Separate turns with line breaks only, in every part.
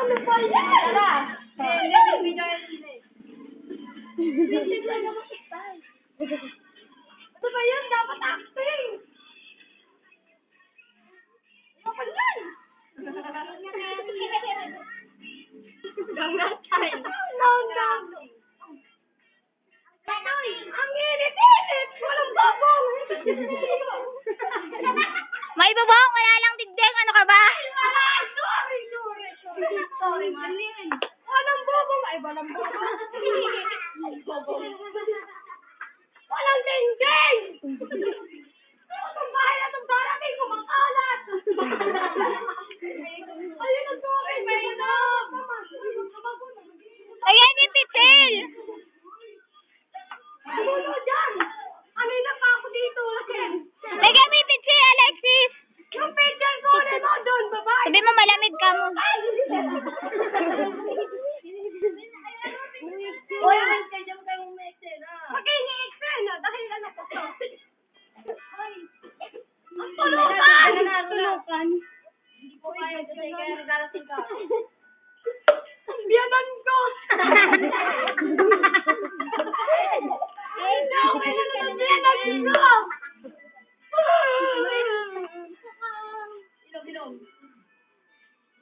Ano ba yan? Tara. Ano ba yan? Dapat acting. Ano ba yan? Ang init-init! Walang babong!
May bubong, wala lang digdig. Ano ka ba?
Sorry. Walang babong! Ay, walang babong! Walang dingding! Itong bahay na itong darating, kumakalat! Ayun ang sorry, Maynam!
Ayan yung pitil.
Ano dyan? Kanina pa ako dito, Ken.
Lagyan mo yung pitil, Alexis.
Yung picture ko ulit mo doon, babae!
Sabi mo malamig ka mo.
Uy, kaya mo kayong may eksena. Magiging eksena dahil ano ko to. Ay, ang tulukan!
Tulukan.
Hindi ko kaya kasi kaya nagdarating ka. Ang biyanan ko! Ay, okay na ang biyanan ko! Ilong.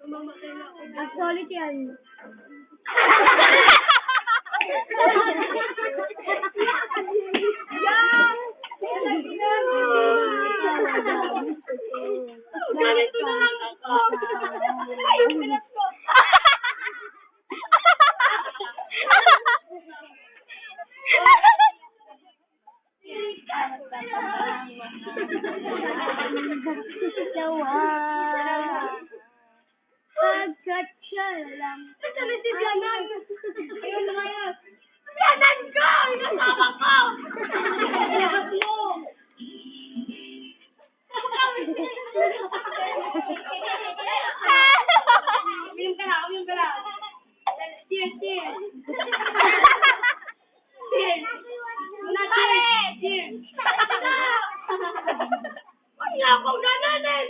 Mamamatay na ako.
Ang solid yan.
Ganito na lang ako. Ayun, pinat ko.
Pagkat siya lang.
Ito na si Bianan. Ayun na ngayon. Bianan ko! Inasama ko! Ilabas mo! Uminom ka na. Cheers. Cheers. Cheers. Wala akong nananin.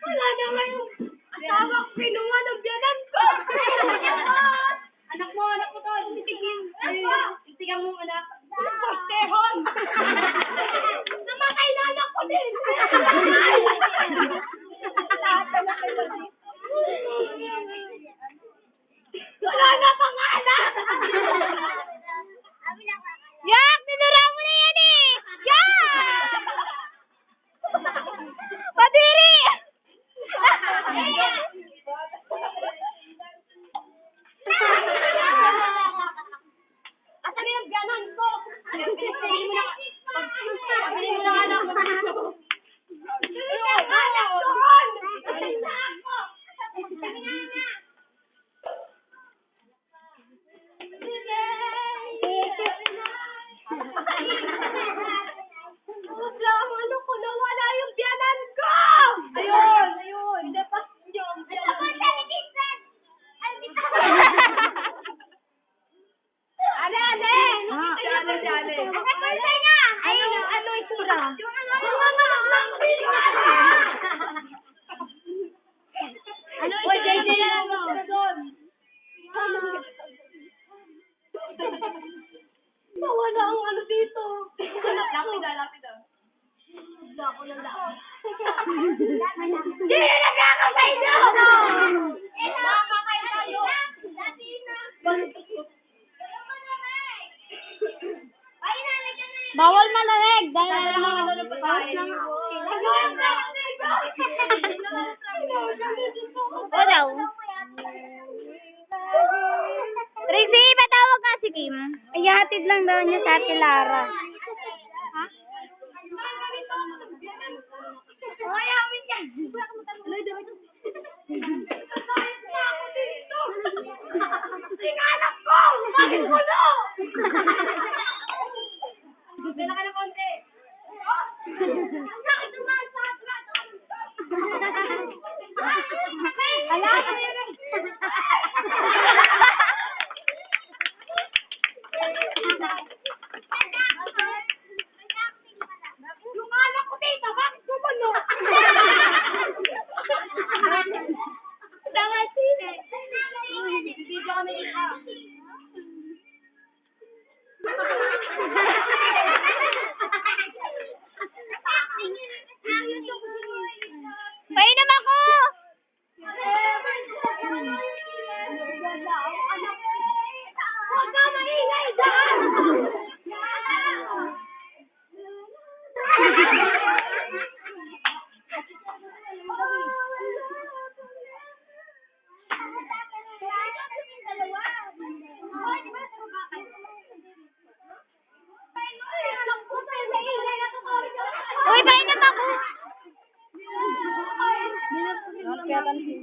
Wala na ngayon. Asawa ko kinuha ng biyanan ko. Anak mo to. Itigam mo, anak. Postehon. Namatay na anak ko din. Wala na pang anak.
Yak! Tinura mo na yan eh! Yak! Padiri!
Asan yung biyanan ko? Pili mo na anak. Anak doon! Asan na ako? Ano ko nawala yung biyanan ko? Ayun. Dapat yung biyanan ko. Ale. Ale. Ano itsura? Mga manok lang sila. Ano itsura? Nawala ang ano dito. Lapida. Lako. Ginilagay ako sa inyo! Mama kayo!
Bawal malamig dahil O daw. Trixie, patawag nga si Kim. Ihatid lang daw niya sa Ate Lara. Ha?
Hoy, awin yan! Tingalap ko! Bakit gulo? Gusto na ka ng konti. Ang sakit naman sa atras.
Ala! kaya tansin.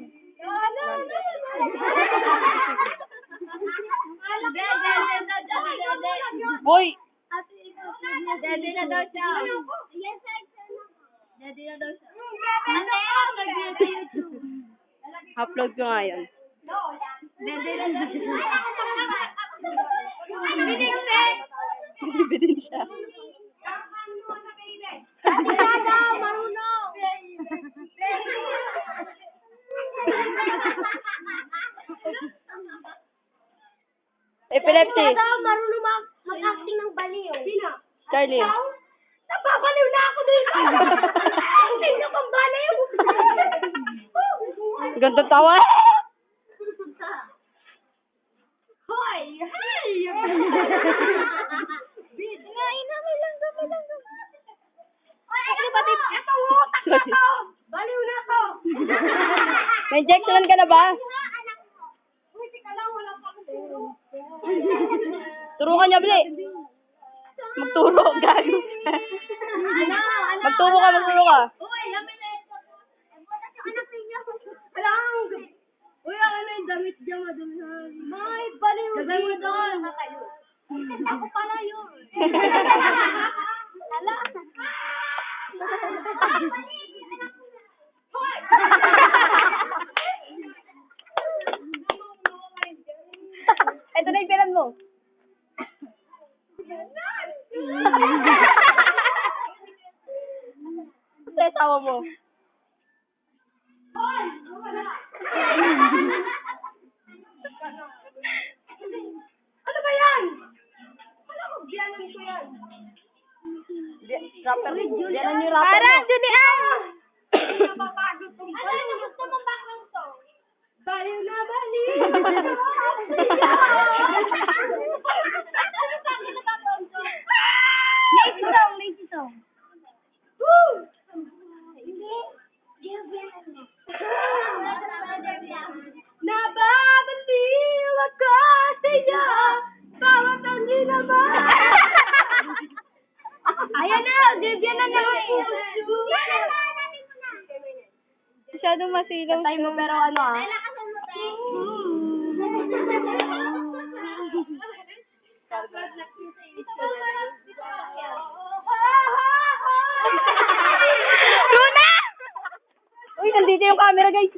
Boy!
Dede na daw siya. Dede na daw siya.
Upload ko nga yan.
Dede na daw siya.
Bibi din siya.
Marunong.
Epilepsy.
Marunong mag-acting ng baliw. Sino?
Charlie.
Napapaliw na ako dito. Acting na pang baliw.
Ganto tawa.
Hoy! Hey! Ngayon na, may lang. Hoy, itong utak na to! Baliw na to!
Na-injection ka na ba?
Uy, tika lang, wala pa akong turo.
Turo ka niya, Bli. Magturo, gago. Magturo ka.
Uy, lamin na ito. Butas yung anak ninyo. Walang. Uy, ano yung damit dyan, madulhan. May, baliw dito. Ako pala yun. Hala. Hoy!
Ito na yung pilan mo. Sa asawa mo.
Hoy! Wala. Ano ba yan? Ano ko, biyanan ko yan.
Rapper. Yan ang yung rapper
Parang
mo.
Julian! Napapagod tong baliw. Ano yung gusto mong background song? Baliw na baliw! Ano sabi na background song? Lazy song. Woo! Hindi. Nababaliw ako sa'yo, bawat ang ginawa. Ayan na, Debian na nga eh.
Masyadong masilaw. Patay mo pero ano ah. Luna! Uy, nandito yung camera, guys.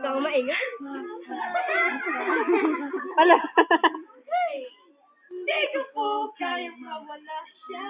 Ikaw maingay? Ano?
Hindi ko po kayang mawala siya.